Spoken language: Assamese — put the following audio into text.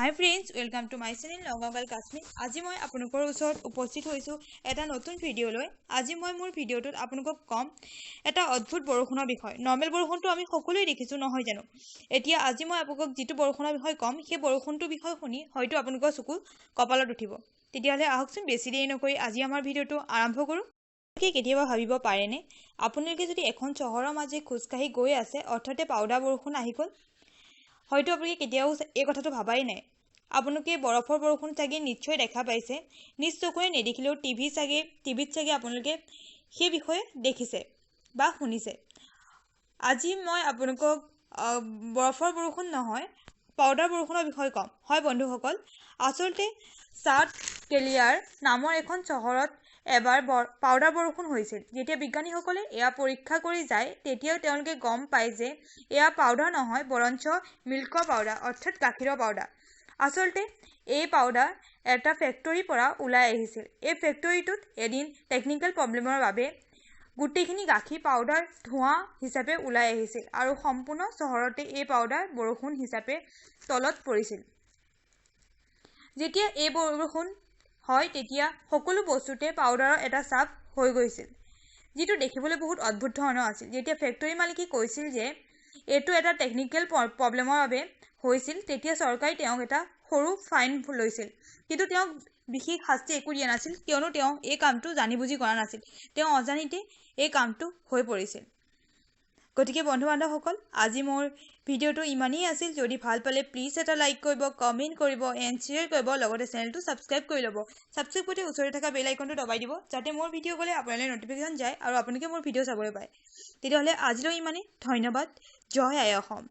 Hi friends, welcome to my channel Longagal Kashmir. আজি মই আপোনালোকৰ ওচৰত উপস্থিত হৈছো এটা নতুন ভিডিও লৈ। আজি মই মোৰ ভিডিওটোত আপোনালোকক কম এটা অদ্ভুত বৰষুণৰ বিষয়। নৰ্মেল বৰষুণটো আমি সকলোৱে দেখিছো নহয় জানো। এতিয়া আজি মই আপোনালোকক যেটো বৰষুণৰ বিষয় কম, সেই বৰষুণটো বিষয় শুনি হয়তো আপোনালোকৰ চকু কপালত উঠিব। তেতিয়াহলে আহকচোন বেছি দেৰি নকৰি আজি আমাৰ ভিডিওটো আৰম্ভ কৰো। কেতিয়াবা ভাবিব পাৰেনে আপোনালোকে যদি এখন চহৰৰ মাজে খোজকাঢ়ি গৈ আছে অৰ্থাতে পাউডাৰ বৰষুণ আহি গ'ল, হয়তো আপোনালোকে কেতিয়াও এই কথাটো ভাবাই নাই। আপোনালোকে বৰফৰ বৰষুণ চাগে নিশ্চয় দেখা পাইছে, নিজ চকুৰে নেদেখিলেও টিভিত চাগে আপোনালোকে সেই বিষয়ে দেখিছে বা শুনিছে। আজি মই আপোনালোকক বৰফৰ বৰষুণ নহয় পাউডাৰ বৰষুণৰ বিষয়ে কম। হয় বন্ধুসকল, আচলতে সাউথ কেলিয়াৰ নামৰ এখন চহৰত এবাৰ পাউডাৰ বৰষুণ হৈছিল। যেতিয়া বিজ্ঞানীসকলে এয়া পৰীক্ষা কৰি যায় তেতিয়াও তেওঁলোকে গম পায় যে এয়া পাউডাৰ নহয় বৰঞ্চ মিল্কৰ পাউডাৰ অৰ্থাৎ গাখীৰৰ পাউডাৰ। আচলতে এই পাউডাৰ এটা ফেক্টৰীৰ পৰা ওলাই আহিছিল। এই ফেক্টৰীটোত এদিন টেকনিক্যাল প্ৰব্লেমৰ বাবে গোটেইখিনি গাখীৰ পাউডাৰ ধোঁৱা হিচাপে ওলাই আহিছিল আৰু সম্পূৰ্ণ চহৰতে এই পাউডাৰ বৰষুণ হিচাপে তলত পৰিছিল। যেতিয়া এই বৰষুণ হয় তেতিয়া সকলো বস্তুতে পাউডাৰৰ এটা ছাপ হৈ গৈছিল, যেটো দেখিবলৈ বহুত অদ্ভুত ধৰণৰ আছিল। যেতিয়া ফেক্টৰী মালিকে কৈছিল যে এইটো এটা টেকনিক্যাল প্ৰব্লেমৰ বাবে হৈছিল, তেতিয়া চৰকাৰে তেওঁক এটা সৰু ফাইন লৈছিল, কিন্তু তেওঁক বিশেষ শাস্তি একো দিয়া নাছিল কিয়নো তেওঁ এই কামটো জানি বুজি কৰা নাছিল। তেওঁ অজানিতে এই কামটো হৈ পৰিছিল। গতিকে বন্ধু বান্ধৱসকল, আজি মোৰ ভিডিওটো ইমানেই আছিল। যদি ভাল পালে প্লিজ এটা লাইক কৰিব, কমেন্ট কৰিব এণ্ড শ্বেয়াৰ কৰিব, লগতে চেনেলটো সাবস্ক্ৰাইব কৰি ল'ব। সাবস্ক্ৰাইব কৰি ওচৰতে থকা বেল আইকনটো দবাই দিব যাতে মোৰ ভিডিও গ'লে আপোনালৈ নটিফিকেশ্যন যায় আৰু আপোনালোকে মোৰ ভিডিও চাবলৈ পায়। তেতিয়াহ'লে আজিলৈ ইমানেই। ধন্যবাদ। জয় আই অসম।